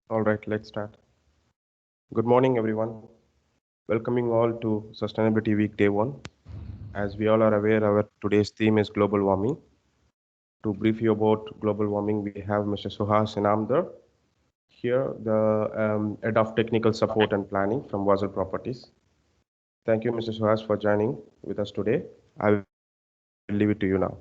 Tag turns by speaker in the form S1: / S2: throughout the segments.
S1: All right, let's start. Good morning, everyone. Welcoming all to Sustainability Week Day 1. As we all are aware, our today's theme is global warming. To brief you about global warming, we have Mr. Suhas Inamdar here, the Head of Technical Support and Planning from Wasl Properties. Thank you, Mr. Suhas, for joining with us today. I will leave it to you now.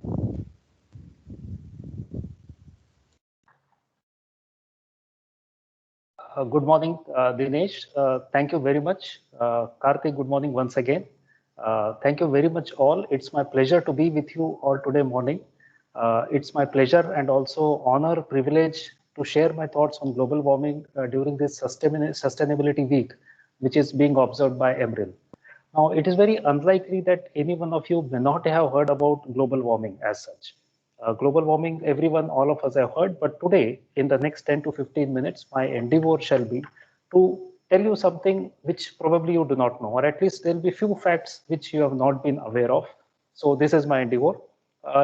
S2: Good morning, Dinesh. Thank you very much. Karthik, good morning once again. Thank you very much all. It's my pleasure to be with you all today morning. It's my pleasure and also honor, privilege to share my thoughts on global warming during this Sustainability Week, which is being observed by Emeril. Now, it is very unlikely that any one of you may not have heard about global warming as such. Global warming, everyone, all of us have heard, but today, in the next 10 to 15 minutes, my endeavor shall be to tell you something which probably you do not know, or at least there'll be few facts which you have not been aware of. So this is my endeavor.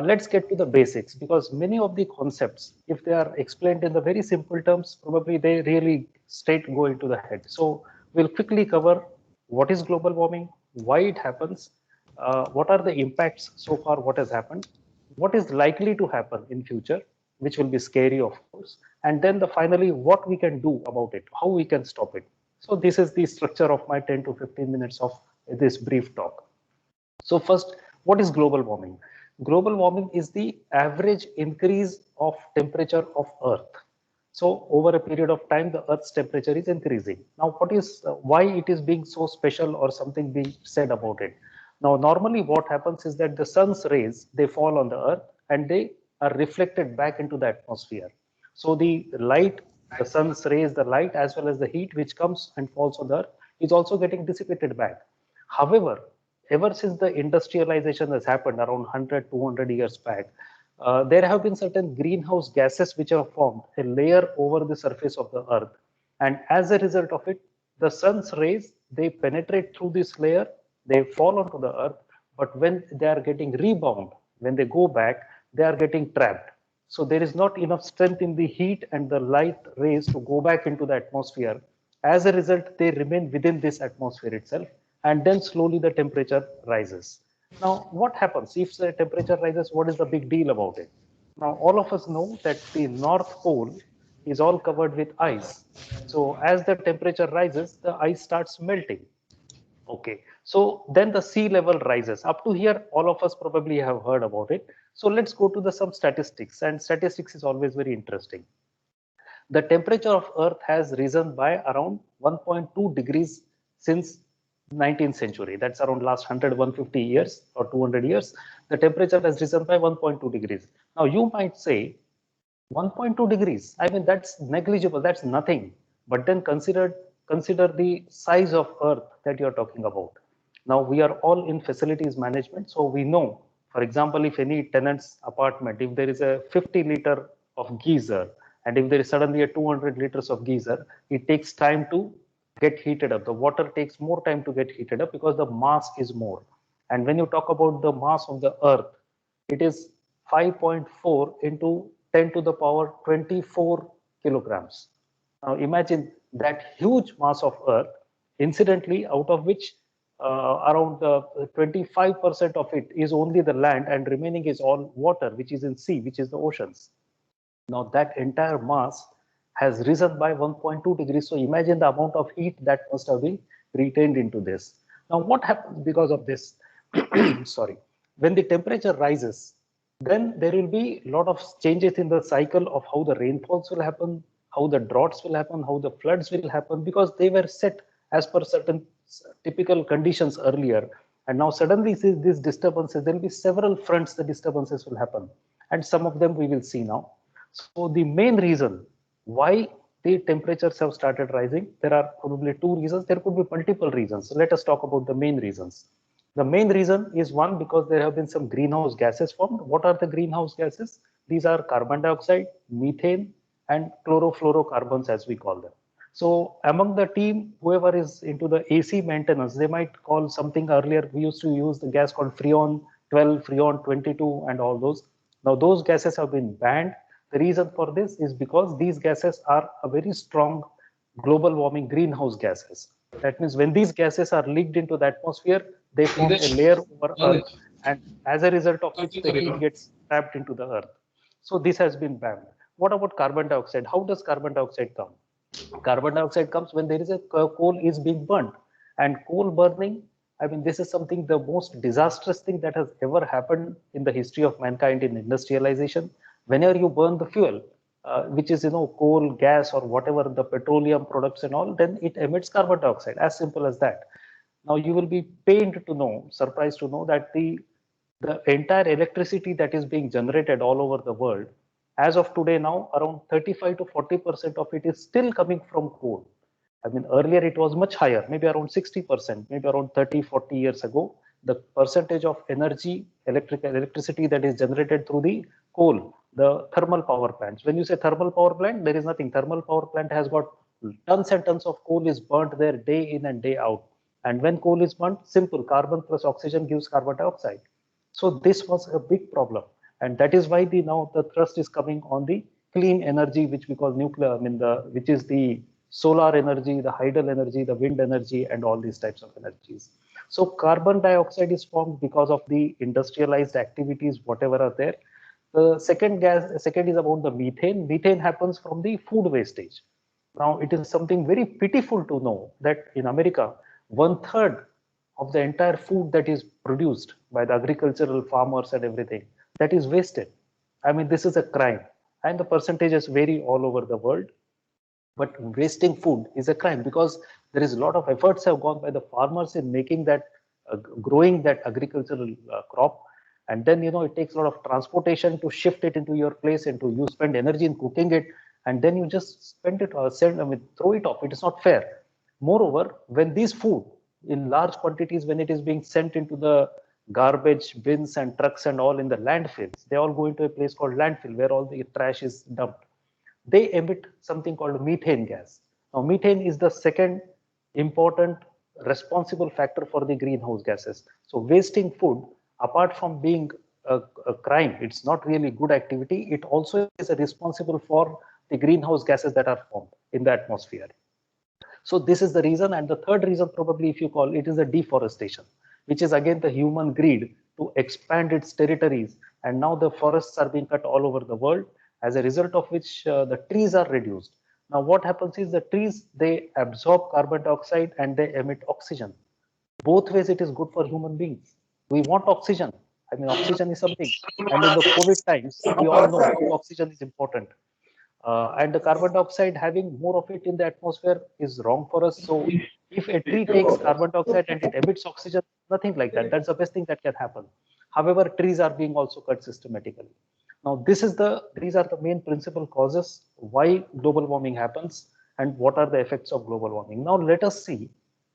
S2: Let's get to the basics, because many of the concepts, if they are explained in the very simple terms, probably they really straight go into the head. So we'll quickly cover what is global warming, why it happens, what are the impacts so far, what has happened, what is likely to happen in future, which will be scary, of course, and then finally what we can do about it, how we can stop it. So this is the structure of my 10 to 15 minutes of this brief talk. So first, what is global warming? Global warming is the average increase of temperature of Earth. So over a period of time, the Earth's temperature is increasing. Now, why it is being so special or something being said about it? Now, normally what happens is that the sun's rays, they fall on the Earth and they are reflected back into the atmosphere. So the light, the sun's rays, the light as well as the heat which comes and falls on the Earth is also getting dissipated back. However, ever since the industrialization has happened around 100, 200 years back, there have been certain greenhouse gases which have formed a layer over the surface of the Earth. And as a result of it, the sun's rays, they penetrate through this layer, they fall onto the Earth, but when they are getting rebound, when they go back, they are getting trapped. So there is not enough strength in the heat and the light rays to go back into the atmosphere. As a result, they remain within this atmosphere itself, and then slowly the temperature rises. Now, what happens if the temperature rises? What is the big deal about it? Now, all of us know that the North Pole is all covered with ice. So as the temperature rises, the ice starts melting. Okay, so then the sea level rises. Up to here, all of us probably have heard about it. So let's go to some statistics, and statistics is always very interesting. The temperature of Earth has risen by around 1.2 degrees since 19th century. That's around last 100, 150 years or 200 years. The temperature has risen by 1.2 degrees. Now you might say 1.2 degrees. I mean, that's negligible. That's nothing. But then consider the size of Earth that you're talking about. Now we are all in facilities management, so we know, for example, if any tenant's apartment, if there is a 50-liter of geyser, and if there is suddenly a 200 liters of geyser, it takes time to get heated up. The water takes more time to get heated up because the mass is more. And when you talk about the mass of the Earth, it is 5.4 into 10 to the power 24 kilograms. Now imagine that huge mass of Earth, incidentally, out of which around 25% of it is only the land and remaining is all water, which is in sea, which is the oceans. Now that entire mass has risen by 1.2 degrees. So imagine the amount of heat that must have been retained into this. Now what happens because of this? Sorry. When the temperature rises, then there will be a lot of changes in the cycle of how the rainfalls will happen, how the droughts will happen, how the floods will happen, because they were set as per certain typical conditions earlier. And now suddenly these disturbances, there will be several fronts the disturbances will happen. And some of them we will see now. So the main reason why the temperatures have started rising, there are probably two reasons. There could be multiple reasons. So let us talk about the main reasons. The main reason is one, because there have been some greenhouse gases formed. What are the greenhouse gases? These are carbon dioxide, methane, and chlorofluorocarbons, as we call them. So among the team, whoever is into the AC maintenance, they might call something earlier. We used to use the gas called Freon 12, Freon 22, and all those. Now those gases have been banned. The reason for this is because these gases are a very strong global warming greenhouse gases. That means when these gases are leaked into the atmosphere, they form a layer over Earth, and as a result of which the heat gets trapped into the Earth. So this has been banned. What about carbon dioxide? How does carbon dioxide come? Carbon dioxide comes when there is a coal is being burnt, and coal burning, I mean, this is something the most disastrous thing that has ever happened in the history of mankind in industrialization. Whenever you burn the fuel, which is coal, gas, or whatever the petroleum products and all, then it emits carbon dioxide. As simple as that. Now you will be pained to know, surprised to know that the entire electricity that is being generated all over the world, as of today now, around 35 to 40% of it is still coming from coal. I mean, earlier it was much higher, maybe around 60%, maybe around 30, 40 years ago. The percentage of energy, electricity that is generated through the coal, the thermal power plants. When you say thermal power plant, there is nothing. Thermal power plant has got tons and tons of coal is burnt there day in and day out. And when coal is burnt, simple, carbon plus oxygen gives carbon dioxide. So this was a big problem. And that is why now the thrust is coming on the clean energy, which we call nuclear, I mean, which is the solar energy, the hydel energy, the wind energy, and all these types of energies. So carbon dioxide is formed because of the industrialized activities, whatever are there. The second is about the methane. Methane happens from the food wastage. Now, it is something very pitiful to know that in America, 1/3 of the entire food that is produced by the agricultural farmers and everything, that is wasted. I mean, this is a crime, and the percentages vary all over the world. But wasting food is a crime because there is a lot of efforts have gone by the farmers in making that, growing that agricultural crop. And then, it takes a lot of transportation to shift it into your place, and to you spend energy in cooking it, and then you just spend it or throw it off. It is not fair. Moreover, when these food in large quantities, when it is being sent into the garbage bins and trucks and all in the landfills, they all go into a place called landfill where all the trash is dumped. They emit something called methane gas. Now, methane is the second important responsible factor for the greenhouse gases. So wasting food, apart from being a crime, it's not really good activity. It also is responsible for the greenhouse gases that are formed in the atmosphere. So this is the reason. And the third reason, probably, if you call it, is the deforestation, which is again the human greed to expand its territories. And now the forests are being cut all over the world, as a result of which the trees are reduced. Now what happens is the trees, they absorb carbon dioxide and they emit oxygen. Both ways it is good for human beings. We want oxygen. I mean, oxygen is something. And in the COVID times, we all know how oxygen is important. And the carbon dioxide, having more of it in the atmosphere is wrong for us. So if a tree takes carbon dioxide and it emits oxygen, nothing like that. That's the best thing that can happen. However, trees are being also cut systematically. Now, these are the main principal causes why global warming happens and what are the effects of global warming. Now, let us see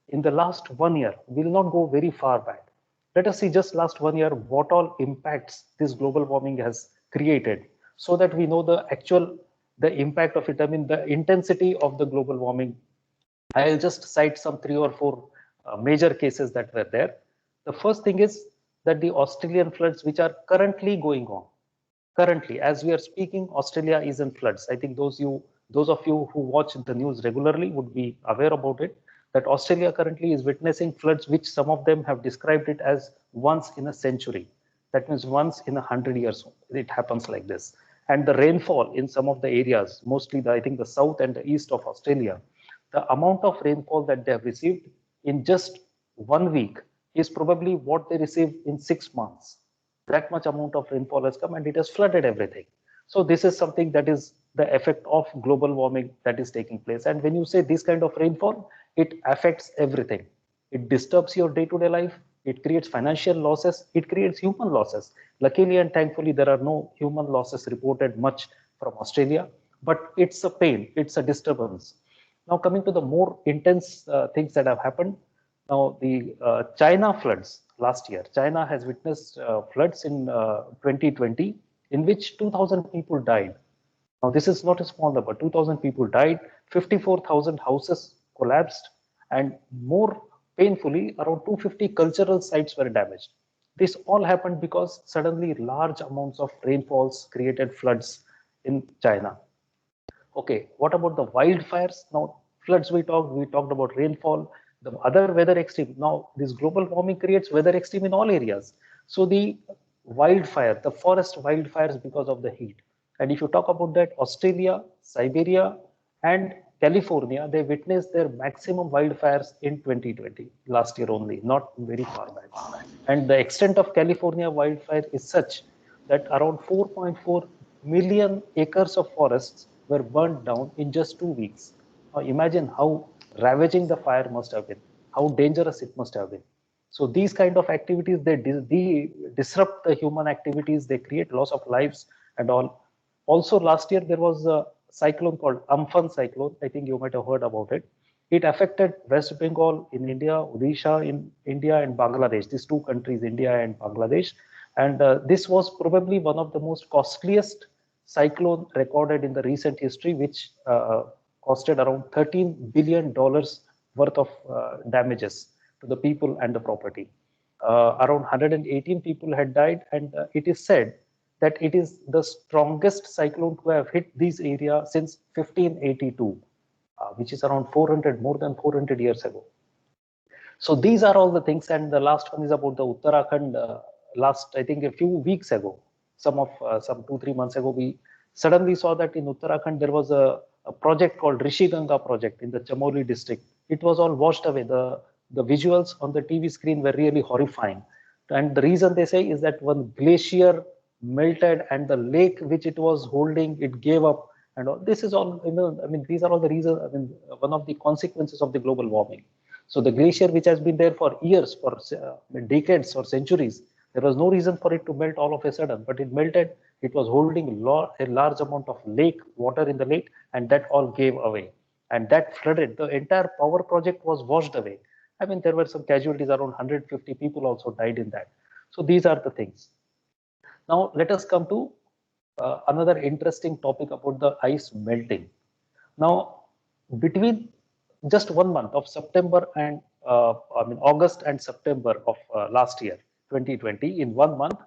S2: in the last 1 year, we'll not go very far back. Let us see just last 1 year what all impacts this global warming has created, so that we know the impact of it. I mean, the intensity of the global warming. I'll just cite some 3 or 4 major cases that were there. The first thing is that the Australian floods, which are currently going on. Currently, as we are speaking, Australia is in floods. I think those of you who watch the news regularly would be aware about it, that Australia currently is witnessing floods, which some of them have described it as once in a century. That means once in 100 years, it happens like this. And the rainfall in some of the areas, mostly I think the south and the east of Australia, the amount of rainfall that they have received in just 1 week is probably what they received in 6 months. That much amount of rainfall has come and it has flooded everything. So this is something that is the effect of global warming that is taking place. And when you say this kind of rainfall, it affects everything. It disturbs your day-to-day life. It creates financial losses. It creates human losses. Luckily and thankfully, there are no human losses reported much from Australia, but it's a pain. It's a disturbance. Now coming to the more intense things that have happened. Now the China floods last year. China has witnessed floods in 2020, in which 2,000 people died. Now this is not a small number. 2,000 people died, 54,000 houses collapsed, and more painfully, around 250 cultural sites were damaged. This all happened because suddenly large amounts of rainfalls created floods in China. Okay, what about the wildfires? Now, floods we talked about rainfall, the other weather extreme. Now, this global warming creates weather extreme in all areas. So the wildfire, the forest wildfires because of the heat. And if you talk about that, Australia, Siberia, and California, they witnessed their maximum wildfires in 2020, last year only, not very far back. And the extent of California wildfire is such that around 4.4 million acres of forests were burned down in just 2 weeks. Now imagine how ravaging the fire must have been, how dangerous it must have been. So these kind of activities, they disrupt the human activities, they create loss of lives and all. Also last year, there was a cyclone called Amphan cyclone. I think you might have heard about it. It affected West Bengal in India, Odisha in India, and Bangladesh, these two countries, India and Bangladesh. And this was probably one of the most costliest cyclone recorded in the recent history, which costed around $13 billion worth of damages to the people and the property. Around 118 people had died, and it is said that it is the strongest cyclone to have hit these areas since 1582, which is around more than 400 years ago. So these are all the things, and the last one is about the Uttarakhand. Last, I think, a few weeks ago, some 2-3 months ago, we suddenly saw that in Uttarakhand there was a project called Rishi Ganga project in the Chamoli district. It was all washed away. The visuals on the TV screen were really horrifying, and the reason they say is that one glacier melted and the lake which it was holding, it gave up, and all. This is all, I mean, these are all the reasons. I mean, one of the consequences of the global warming. So the glacier, which has been there for years, for decades or centuries, there was no reason for it to melt all of a sudden, but it melted. It was holding a large amount of lake water in the lake, and that all gave away, and that flooded. The entire power project was washed away. I mean, there were some casualties, around 150 people also died in that. So these are the things. Now let us come to another interesting topic about the ice melting. Now, between just 1 month of September and August and September of last year, 2020, in 1 month,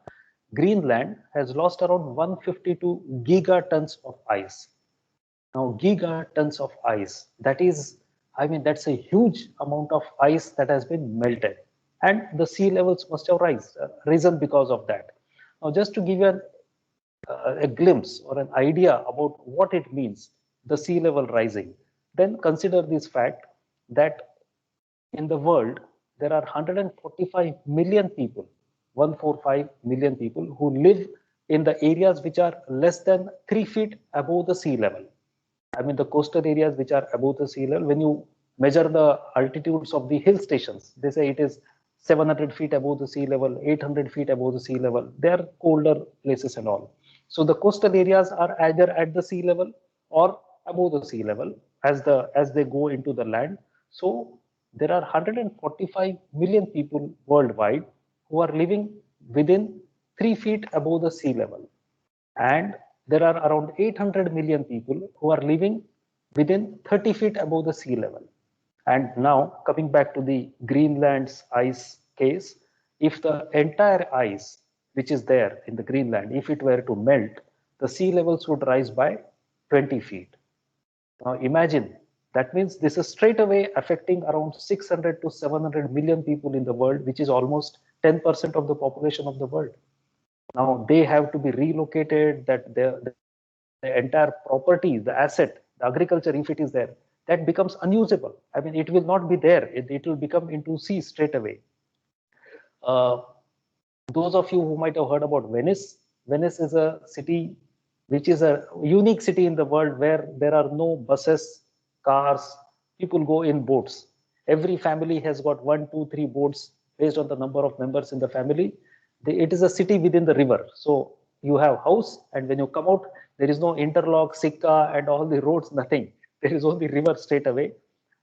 S2: Greenland has lost around 152 gigatons of ice. Now, gigatons of ice, that is, I mean, that's a huge amount of ice that has been melted. And the sea levels must have risen because of that. Now, just to give you a glimpse or an idea about what it means, the sea level rising, then consider this fact that in the world, there are 145 million people, 145 million people who live in the areas which are less than 3 feet above the sea level. I mean, the coastal areas which are above the sea level, when you measure the altitudes of the hill stations, they say it is 700 feet above the sea level, 800 feet above the sea level. They are colder places and all. So the coastal areas are either at the sea level or above the sea level as they go into the land. So there are 145 million people worldwide who are living within 3 feet above the sea level. And there are around 800 million people who are living within 30 feet above the sea level. And now coming back to the Greenland's ice case, if the entire ice which is there in the Greenland, if it were to melt, the sea levels would rise by 20 feet. Now imagine, that means this is straight away affecting around 600 to 700 million people in the world, which is almost 10% of the population of the world. Now they have to be relocated, that the entire property, the asset, the agriculture, if it is there, that becomes unusable. I mean, it will not be there. It will become into sea straight away. Those of you who might have heard about Venice, Venice is a city which is a unique city in the world where there are no buses, cars, people go in boats. Every family has got 1, 2, 3 boats based on the number of members in the family. It is a city within the river. So you have house, and when you come out, there is no interlock, Sikka, and all the roads, nothing. There is only river straight away.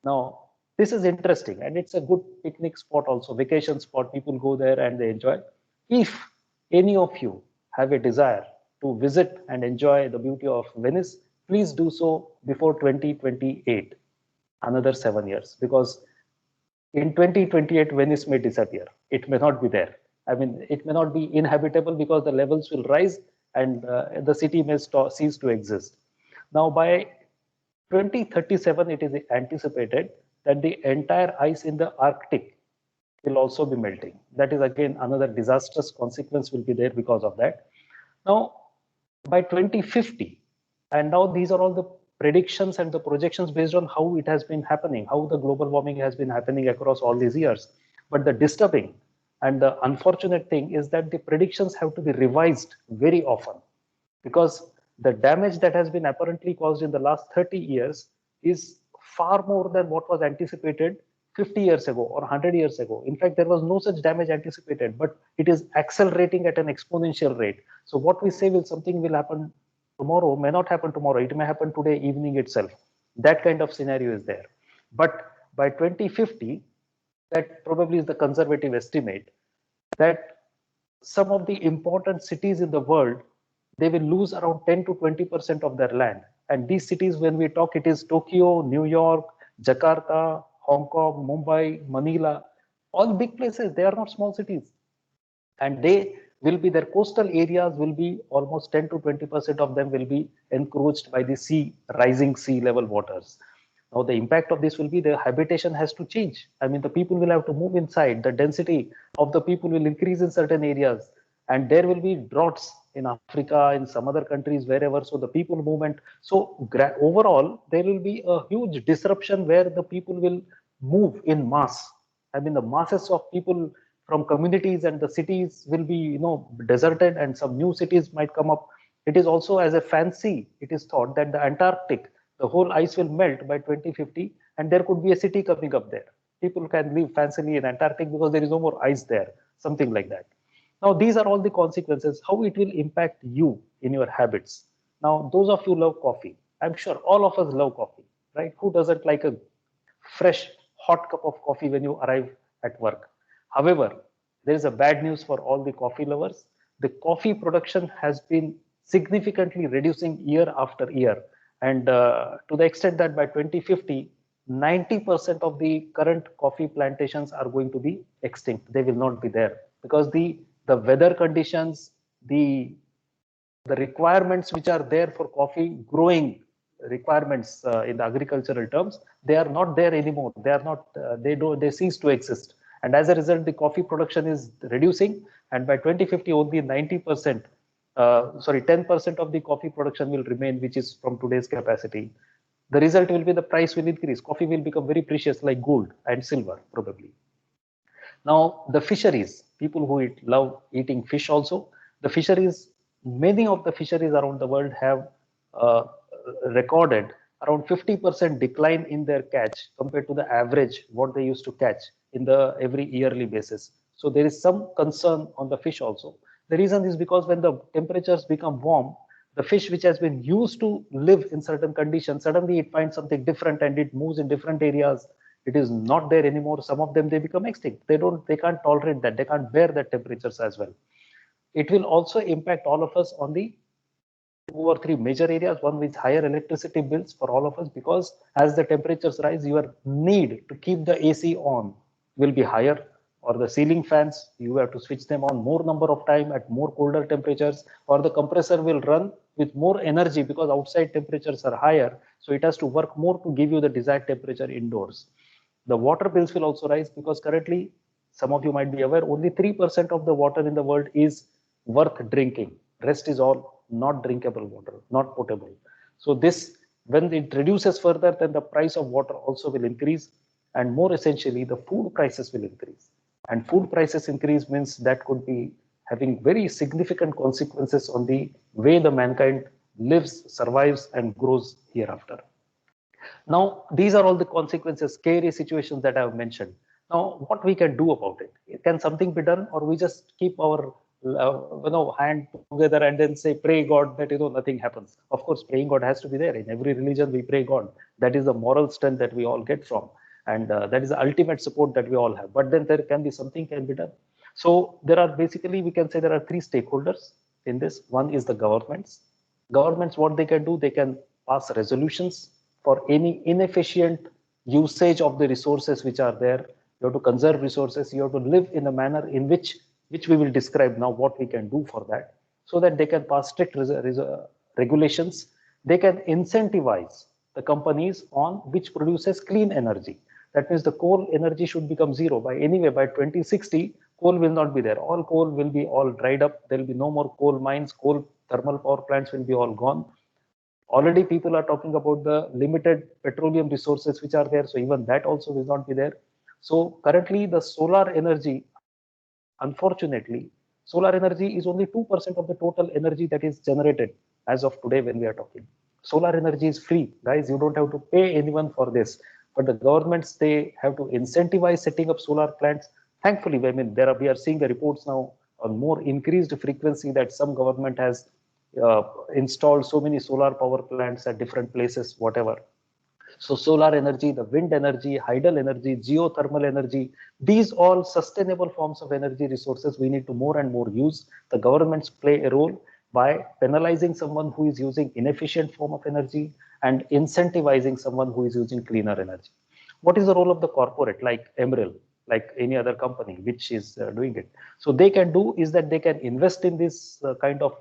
S2: Now, this is interesting, and it's a good picnic spot also, vacation spot. People go there and they enjoy. If any of you have a desire to visit and enjoy the beauty of Venice, please do so before 2028, another 7 years, because in 2028, Venice may disappear. It may not be there. I mean, it may not be inhabitable because the levels will rise and the city may cease to exist. Now, by 2037, it is anticipated that the entire ice in the Arctic will also be melting. That is again another disastrous consequence will be there because of that. Now, by 2050, and now these are all the predictions and the projections based on how it has been happening, how the global warming has been happening across all these years. But the disturbing and the unfortunate thing is that the predictions have to be revised very often, because the damage that has been apparently caused in the last 30 years is far more than what was anticipated 50 years ago or 100 years ago. In fact, there was no such damage anticipated, but it is accelerating at an exponential rate. So what we say will something will happen tomorrow may not happen tomorrow. It may happen today evening itself. That kind of scenario is there. But by 2050, that probably is the conservative estimate, that some of the important cities in the world, they will lose around 10 to 20% of their land. And these cities, when we talk, it is Tokyo, New York, Jakarta, Hong Kong, Mumbai, Manila, all big places. They are not small cities. And they will be, their coastal areas will be almost 10 to 20% of them will be encroached by the rising sea level waters. Now, the impact of this will be the habitation has to change. I mean, the people will have to move inside. The density of the people will increase in certain areas, and there will be droughts in Africa, in some other countries, wherever. So the people movement. So overall, there will be a huge disruption where the people will move in mass. I mean, the masses of people from communities and the cities will be, deserted, and some new cities might come up. It is also as a fancy, it is thought that the Antarctic, the whole ice will melt by 2050, and there could be a city coming up there. People can live fancily in Antarctic because there is no more ice there, something like that. Now, these are all the consequences, how it will impact you in your habits. Now, those of you who love coffee, I'm sure all of us love coffee, right? Who doesn't like a fresh, hot cup of coffee when you arrive at work? However, there is a bad news for all the coffee lovers. The coffee production has been significantly reducing year after year. And to the extent that by 2050, 90% of the current coffee plantations are going to be extinct. They will not be there because the weather conditions, the requirements which are there for coffee growing requirements in the agricultural terms, they are not there anymore. They are not, they cease to exist. And as a result, the coffee production is reducing. And by 2050, only 90%, 10% of the coffee production will remain, which is from today's capacity. The result will be the price will increase. Coffee will become very precious like gold and silver, probably. Now, the fisheries, people who love eating fish also, the fisheries, many of the fisheries around the world have recorded around 50% decline in their catch compared to the average what they used to catch in the every yearly basis. So there is some concern on the fish also. The reason is because when the temperatures become warm, the fish which has been used to live in certain conditions, suddenly it finds something different and it moves in different areas. It is not there anymore. Some of them, they become extinct. They can't tolerate that. They can't bear that temperatures as well. It will also impact all of us on the 2 or 3 major areas. One with higher electricity bills for all of us, because as the temperatures rise, your need to keep the AC on will be higher, or the ceiling fans, you have to switch them on more number of time at more colder temperatures, or the compressor will run with more energy because outside temperatures are higher. So it has to work more to give you the desired temperature indoors. The water bills will also rise because currently, some of you might be aware, only 3% of the water in the world is worth drinking. Rest is all not drinkable water, not potable. So this, when it reduces further, then the price of water also will increase, and more essentially, the food prices will increase. And food prices increase means that could be having very significant consequences on the way the mankind lives, survives, and grows hereafter. Now, these are all the consequences, scary situations that I have mentioned. Now, what we can do about it? Can something be done, or we just keep our hand together and then say, pray God that nothing happens? Of course, praying God has to be there. In every religion, we pray God. That is the moral strength that we all get from, and that is the ultimate support that we all have. But then there can be something can be done. So there are basically, we can say there are 3 stakeholders in this. One is the governments. Governments, what they can do, they can pass resolutions for any inefficient usage of the resources which are there. You have to conserve resources. You have to live in a manner in which we will describe now what we can do for that. so that they can pass strict regulations. They can incentivize the companies on which produces clean energy. That means the coal energy should become zero by 2060. Coal will not be there. All coal will be all dried up. There will be no more coal mines. Coal thermal power plants will be all gone. Already people are talking about the limited petroleum resources which are there. So even that also will not be there. So currently the solar energy, unfortunately, solar energy is only 2% of the total energy that is generated as of today when we are talking. Solar energy is free, guys. You don't have to pay anyone for this. But the governments, they have to incentivize setting up solar plants. Thankfully, I mean, we are seeing the reports now on more increased frequency that some government has installed so many solar power plants at different places, whatever. So solar energy, the wind energy, hydel energy, geothermal energy, these all sustainable forms of energy resources we need to more and more use. The governments play a role by penalizing someone who is using inefficient form of energy and incentivizing someone who is using cleaner energy. What is the role of the corporate like Emerald, like any other company which is doing it? So they can do is that they can invest in this kind of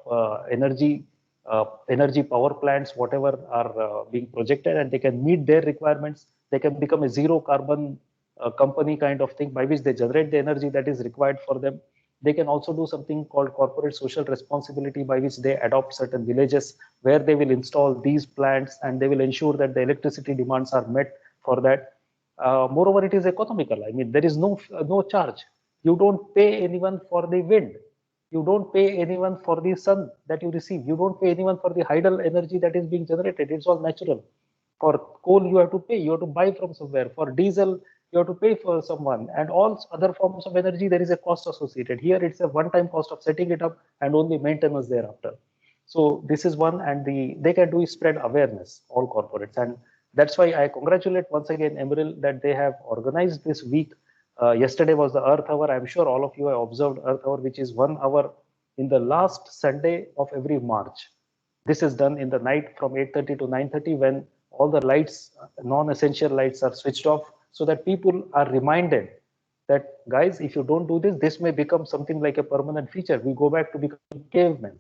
S2: energy power plants, whatever are being projected, and they can meet their requirements. They can become a zero carbon company kind of thing by which they generate the energy that is required for them. They can also do something called corporate social responsibility by which they adopt certain villages where they will install these plants and they will ensure that the electricity demands are met for that. Moreover, it is economical. I mean, there is no charge. You don't pay anyone for the wind. You don't pay anyone for the sun that you receive. You don't pay anyone for the hydel energy that is being generated. It's all natural. For coal, you have to pay. You have to buy from somewhere. For diesel, you have to pay for someone. And all other forms of energy, there is a cost associated. Here, it's a one-time cost of setting it up and only maintenance thereafter. So this is one, and they can do is spread awareness, all corporates. And that's why I congratulate once again Emerald that they have organized this week. Yesterday was the Earth Hour. I'm sure all of you have observed Earth Hour, which is 1 hour in the last Sunday of every March. This is done in the night from 8:30 to 9:30 when all the lights, non-essential lights, are switched off, so that people are reminded that, guys, if you don't do this, this may become something like a permanent feature. We go back to becoming cavemen.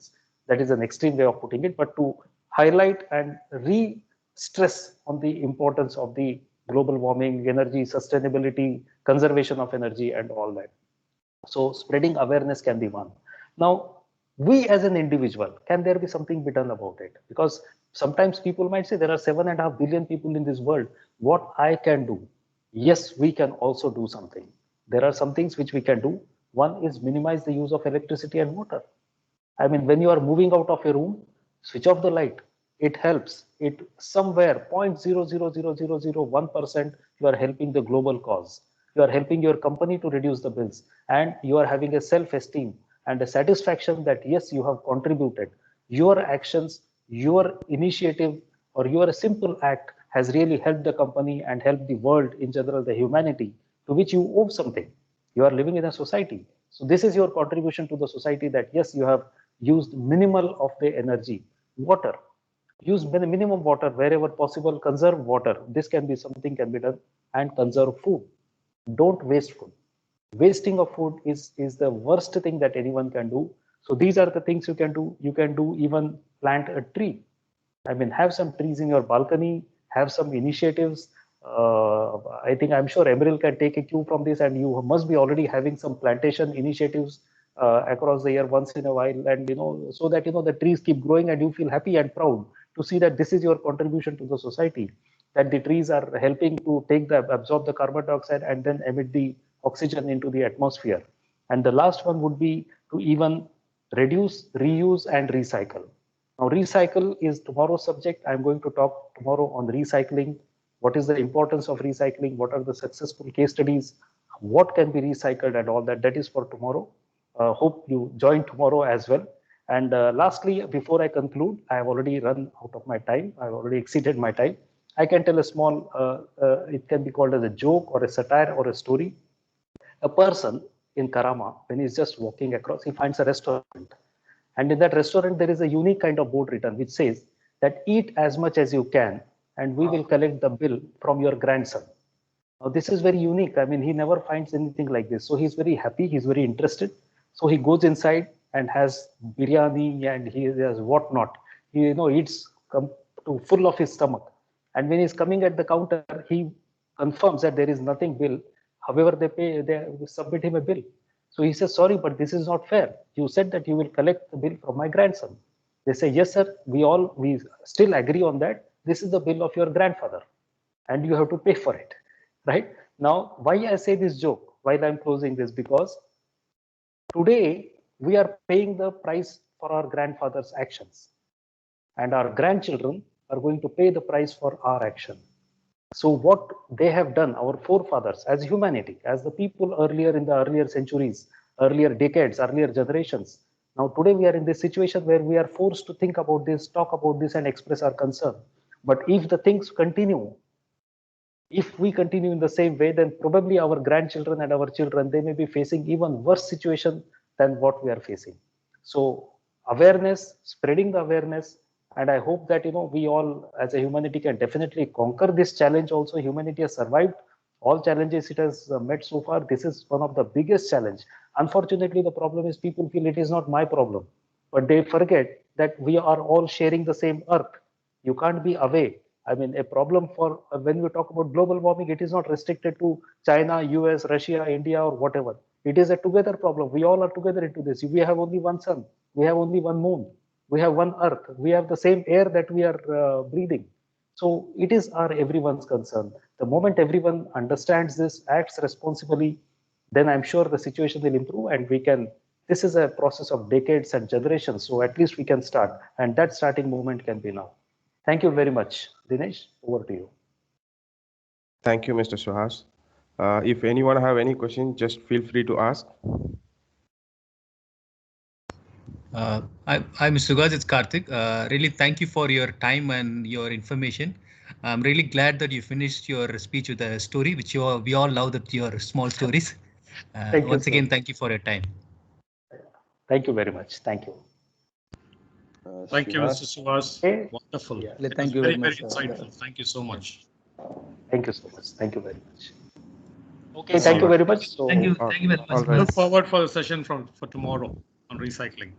S2: That is an extreme way of putting it, but to highlight and re-stress on the importance of the global warming, energy, sustainability, conservation of energy, and all that. So spreading awareness can be one. Now, we as an individual, can there be something be done about it? Because sometimes people might say there are 7.5 billion people in this world. What I can do? Yes, we can also do something. There are some things which we can do. One is minimize the use of electricity and water. I mean, when you are moving out of a room, switch off the light. It helps. It somewhere 0.00001% you are helping the global cause. You are helping your company to reduce the bills, and you are having a self-esteem and a satisfaction that yes, you have contributed. Your actions, your initiative, or your simple act has really helped the company and helped the world in general, the humanity, to which you owe something. You are living in a society. So this is your contribution to the society, that yes, you have used minimal of the energy. Water, use minimum water wherever possible. Conserve water. This can be something can be done. And conserve food. Don't waste food. Wasting of food is the worst thing that anyone can do. So these are the things you can do. You can do even plant a tree. I mean, have some trees in your balcony, have some initiatives. I think I'm sure Emerald can take a cue from this, and you must be already having some plantation initiatives across the year once in a while, and so that the trees keep growing and you feel happy and proud to see that this is your contribution to the society, that the trees are helping to absorb the carbon dioxide and then emit the oxygen into the atmosphere. And the last one would be to even reduce, reuse, and recycle. Now, recycle is tomorrow's subject. I'm going to talk tomorrow on recycling. What is the importance of recycling? What are the successful case studies? What can be recycled and all that? That is for tomorrow. Hope you join tomorrow as well. And lastly, before I conclude, I have already run out of my time. I've already exceeded my time. I can tell a small, it can be called as a joke or a satire or a story. A person in Karama, when he's just walking across, he finds a restaurant. And in that restaurant, there is a unique kind of board written which says that eat as much as you can and we will collect the bill from your grandson. Now, this is very unique. I mean, he never finds anything like this. So he's very happy. He's very interested. So he goes inside and has biryani and he has whatnot. He eats to full of his stomach. And when he's coming at the counter, he confirms that there is nothing bill. However, they submit him a bill. So he says, sorry, but this is not fair. You said that you will collect the bill from my grandson. They say, yes, sir, we still agree on that. This is the bill of your grandfather and you have to pay for it, right? Now, why I say this joke while I'm closing this, because today we are paying the price for our grandfather's actions and our grandchildren are going to pay the price for our action. So what they have done, our forefathers as humanity, as the people earlier in the earlier centuries, earlier decades, earlier generations, now today we are in this situation where we are forced to think about this, talk about this and express our concern. But if the things continue, if we continue in the same way, then probably our grandchildren and our children, they may be facing even worse situation than what we are facing. So awareness, spreading the awareness, and I hope that we all as a humanity can definitely conquer this challenge. Also, humanity has survived all challenges it has met so far. This is one of the biggest challenge. Unfortunately, the problem is people feel it is not my problem, but they forget that we are all sharing the same earth. You can't be away. I mean, a problem for when we talk about global warming, it is not restricted to China, US, Russia, India, or whatever. It is a together problem. We all are together into this. We have only one sun. We have only one moon. We have one earth. We have the same air that we are breathing. So it is our everyone's concern. The moment everyone understands this, acts responsibly, then I'm sure the situation will improve and we can. This is a process of decades and generations. So at least we can start, and that starting moment can be now. Thank you very much. Dinesh, over to you.
S1: Thank you, Mr. Suhas. If anyone have any question, just feel free to ask.
S3: Hi, Mr. Suhas, it's Karthik. Really, thank you for your time and your information. I'm really glad that you finished your speech with a story, which we all love that your small stories. Once again, thank you for your time.
S2: Thank you very much. Thank you.
S4: Thank you, Mr. Suhas.
S2: Okay.
S4: Wonderful.
S5: Yeah, thank you
S4: very,
S5: very
S4: very
S5: much.
S4: insightful. Thank you so much.
S2: Thank you so much. Thank you very much. Okay, thank you very much. So,
S3: Thank you very much.
S1: All right.
S4: Look forward for the session for tomorrow on recycling.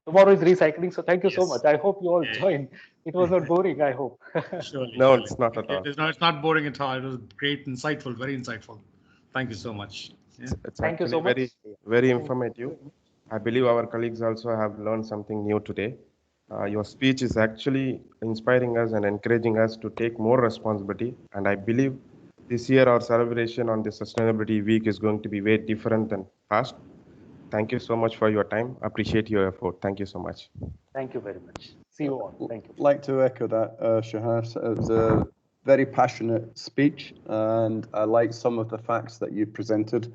S2: Tomorrow is recycling, so thank you so
S4: Yes.
S2: much. I hope you all join. It was not boring, I hope.
S4: Surely.
S1: No,
S4: surely.
S1: it's not at all.
S4: It's not boring at all. It was great, insightful, very insightful. Thank you so much. Yeah.
S1: It's
S2: Thank you so
S1: actually
S2: much.
S1: very informative. I believe our colleagues also have learned something new today. Your speech is actually inspiring us and encouraging us to take more responsibility. And I believe this year our celebration on the Sustainability Week is going to be very different than past. Thank you so much for your time. Appreciate your effort. Thank you so much.
S2: Thank you very much. See you all. Thank you.
S5: I'd like to echo that, Shahas. It was a very passionate speech, and I like some of the facts that you presented,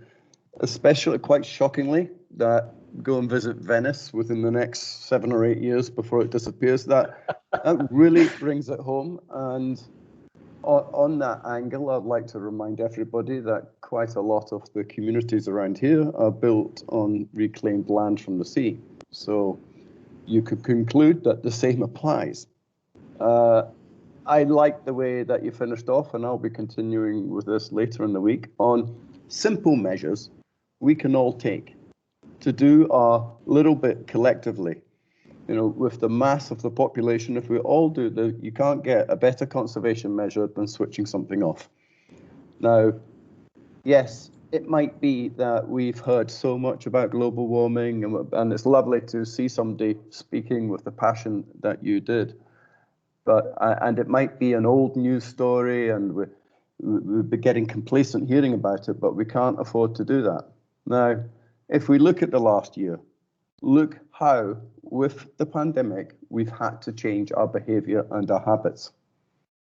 S5: especially quite shockingly that go and visit Venice within the next 7 or 8 years before it disappears. That really brings it home. And on that angle, I'd like to remind everybody that quite a lot of the communities around here are built on reclaimed land from the sea. So you could conclude that the same applies. I like the way that you finished off, and I'll be continuing with this later in the week on simple measures we can all take to do our little bit collectively. You know, with the mass of the population, if we all do you can't get a better conservation measure than switching something off. Now, yes, it might be that we've heard so much about global warming, and it's lovely to see somebody speaking with the passion that you did. But and it might be an old news story, and we'll be getting complacent hearing about it, but we can't afford to do that. Now, if we look at the last year, look how, with the pandemic, we've had to change our behavior and our habits.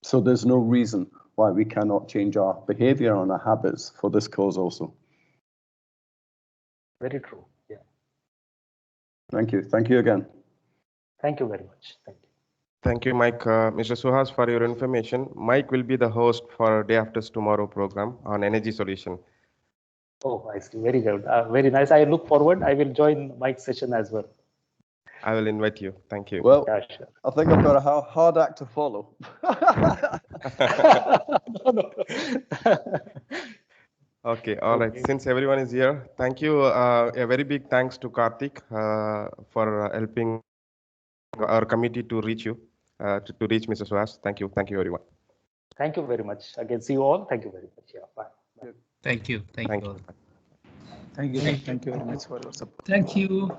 S5: So there's no reason why we cannot change our behavior and our habits for this cause also.
S2: Very true. Yeah.
S5: Thank you. Thank you again.
S2: Thank you very much. Thank you.
S1: Thank you, Mike. Mr. Suhas, for your information. Mike will be the host for Day After Tomorrow program on energy solution.
S2: Oh, I see. Very good. Very nice. I look forward. I will join Mike's session as well.
S1: I will invite you. Thank you.
S5: Well,
S2: Yeah, sure.
S5: I think I've got a hard act to follow.
S2: No.
S1: Okay, all right. Since everyone is here, thank you. A very big thanks to Karthik for helping our committee to reach you, to reach Mr. Suhas. Thank you. Thank you, everyone.
S2: Thank you very much. Again, see you all. Thank you very much. Yeah, bye.
S3: Thank you. Thank
S1: Thank
S3: you
S1: you.
S3: all.
S6: Thank you. Thank you very much for your support.
S7: Thank you.